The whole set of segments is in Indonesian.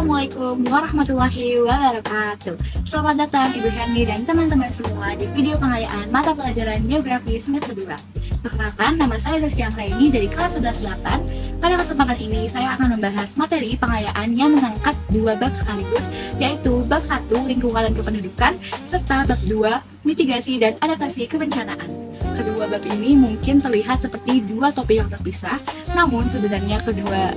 Assalamualaikum warahmatullahi wabarakatuh. Selamat datang Ibu Herni dan teman-teman semua di video pengayaan mata pelajaran Geografi semester 2. Perkenalkan, nama saya Zaskia Anggraini dari kelas 11-8. Pada kesempatan ini, saya akan membahas materi pengayaan yang mengangkat dua bab sekaligus, yaitu bab 1 lingkungan dan kependudukan, serta bab 2 mitigasi dan adaptasi kebencanaan. Kedua bab ini mungkin terlihat seperti dua topik yang terpisah, namun sebenarnya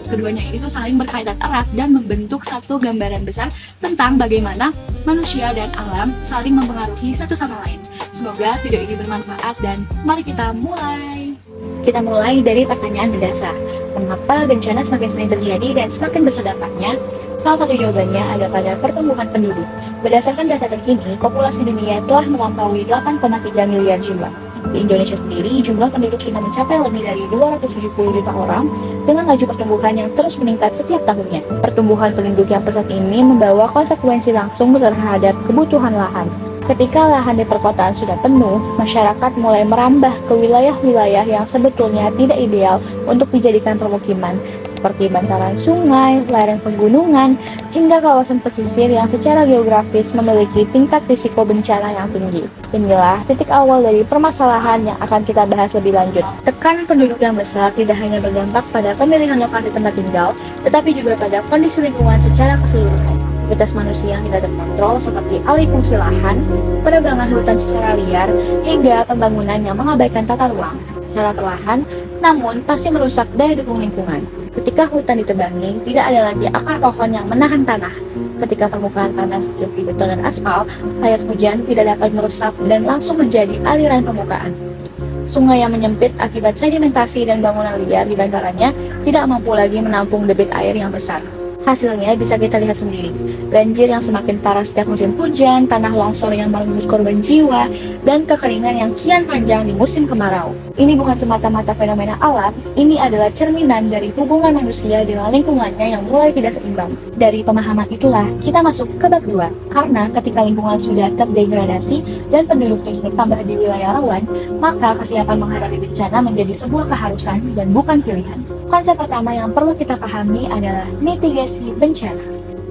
keduanya ini tuh saling berkaitan erat dan membentuk satu gambaran besar tentang bagaimana manusia dan alam saling mempengaruhi satu sama lain. Semoga video ini bermanfaat dan mari kita mulai. Kita mulai dari pertanyaan mendasar. Mengapa bencana semakin sering terjadi dan semakin besar dampaknya? Salah satu jawabannya ada pada pertumbuhan penduduk. Berdasarkan data terkini, populasi dunia telah melampaui 8,3 miliar jiwa. Di Indonesia sendiri, jumlah penduduk sudah mencapai lebih dari 270 juta orang dengan laju pertumbuhan yang terus meningkat setiap tahunnya. Pertumbuhan penduduk yang pesat ini membawa konsekuensi langsung terhadap kebutuhan lahan. Ketika lahan di perkotaan sudah penuh, masyarakat mulai merambah ke wilayah-wilayah yang sebetulnya tidak ideal untuk dijadikan permukiman, seperti bantaran sungai, lereng pegunungan, hingga kawasan pesisir yang secara geografis memiliki tingkat risiko bencana yang tinggi. Inilah titik awal dari permasalahan yang akan kita bahas lebih lanjut. Tekanan penduduk yang besar tidak hanya berdampak pada pemilihan lokasi tempat tinggal, tetapi juga pada kondisi lingkungan secara keseluruhan. Aktivitas manusia yang tidak terkontrol seperti alih fungsi lahan, penebangan hutan secara liar, hingga pembangunan yang mengabaikan tata ruang secara perlahan, namun pasti merusak daya dukung lingkungan. Ketika hutan ditebangi, tidak ada lagi akar pohon yang menahan tanah. Ketika permukaan tanah ditutupi beton dan aspal, air hujan tidak dapat meresap dan langsung menjadi aliran permukaan. Sungai yang menyempit akibat sedimentasi dan bangunan liar di bantarannya tidak mampu lagi menampung debit air yang besar. Hasilnya bisa kita lihat sendiri, banjir yang semakin parah setiap musim hujan, tanah longsor yang merenggut korban jiwa, dan kekeringan yang kian panjang di musim kemarau. Ini bukan semata-mata fenomena alam, ini adalah cerminan dari hubungan manusia dengan lingkungannya yang mulai tidak seimbang. Dari pemahaman itulah, kita masuk ke bab 2, karena ketika lingkungan sudah terdegradasi dan penduduk terus bertambah di wilayah rawan, maka kesiapan menghadapi bencana menjadi sebuah keharusan dan bukan pilihan. Konsep pertama yang perlu kita pahami adalah mitigasi bencana.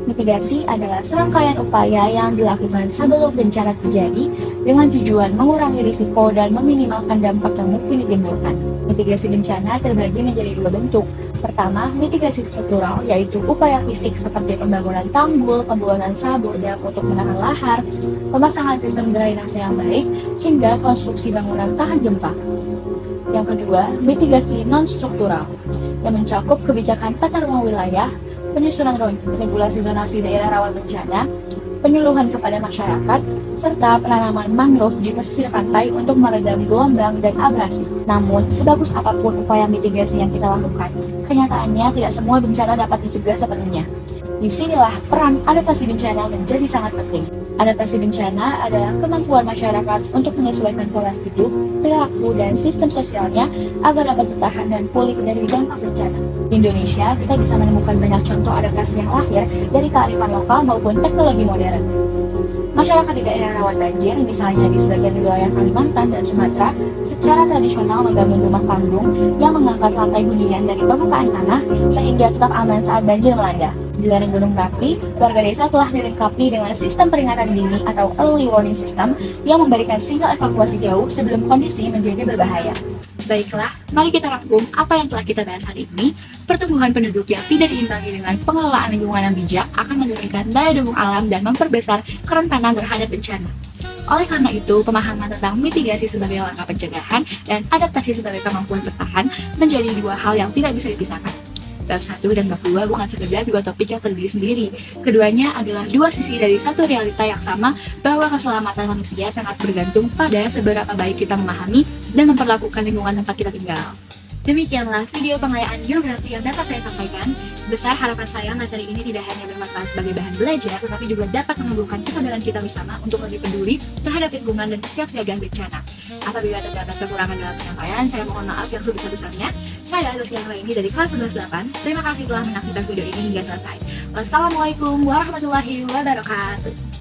Mitigasi adalah serangkaian upaya yang dilakukan sebelum bencana terjadi dengan tujuan mengurangi risiko dan meminimalkan dampak yang mungkin ditimbulkan. Mitigasi bencana terbagi menjadi dua bentuk. Pertama, mitigasi struktural, yaitu upaya fisik seperti pembangunan tanggul, pembuangan sabur dam untuk menahan lahar, pemasangan sistem drainase yang baik, hingga konstruksi bangunan tahan gempa. Yang kedua, mitigasi non-struktural, yang mencakup kebijakan tata ruang wilayah, penyusunan regulasi zonasi daerah rawan bencana, penyuluhan kepada masyarakat, serta penanaman mangrove di pesisir pantai untuk meredam gelombang dan abrasi. Namun, sebagus apapun upaya mitigasi yang kita lakukan, kenyataannya tidak semua bencana dapat dicegah sepenuhnya. Disinilah peran adaptasi bencana menjadi sangat penting. Adaptasi bencana adalah kemampuan masyarakat untuk menyesuaikan pola hidup, perilaku, dan sistem sosialnya agar dapat bertahan dan pulih dari dampak bencana. Di Indonesia, kita bisa menemukan banyak contoh adaptasi yang lahir dari kearifan lokal maupun teknologi modern. Masyarakat di daerah rawan banjir, misalnya di sebagian wilayah Kalimantan dan Sumatera, secara tradisional membangun rumah panggung yang mengangkat lantai hunian dari permukaan tanah sehingga tetap aman saat banjir melanda. Di lereng Gunung Merapi, warga desa telah dilengkapi dengan sistem peringatan dini atau early warning system yang memberikan sinyal evakuasi jauh sebelum kondisi menjadi berbahaya. Baiklah, mari kita rangkum apa yang telah kita bahas hari ini. Pertumbuhan penduduk yang tidak diimbangi dengan pengelolaan lingkungan yang bijak akan menurunkan daya dukung alam dan memperbesar kerentanan terhadap bencana. Oleh karena itu, pemahaman tentang mitigasi sebagai langkah pencegahan dan adaptasi sebagai kemampuan bertahan menjadi dua hal yang tidak bisa dipisahkan. Bab 1 dan bab 2 bukan sekedar dua topik yang terdiri sendiri. Keduanya adalah dua sisi dari satu realita yang sama, bahwa keselamatan manusia sangat bergantung pada seberapa baik kita memahami dan memperlakukan lingkungan tempat kita tinggal. Demikianlah video pengayaan geografi yang dapat saya sampaikan. Besar harapan saya materi ini tidak hanya bermanfaat sebagai bahan belajar, tetapi juga dapat menumbuhkan kesadaran kita bersama untuk lebih peduli terhadap lingkungan dan kesiapsiagaan bencana. Apabila terdapat kekurangan dalam penyampaian, saya mohon maaf yang sebesar-besarnya. Saya Zaskia Anggraini dari kelas 11-8. Terima kasih telah menyaksikan video ini hingga selesai. Wassalamualaikum warahmatullahi wabarakatuh.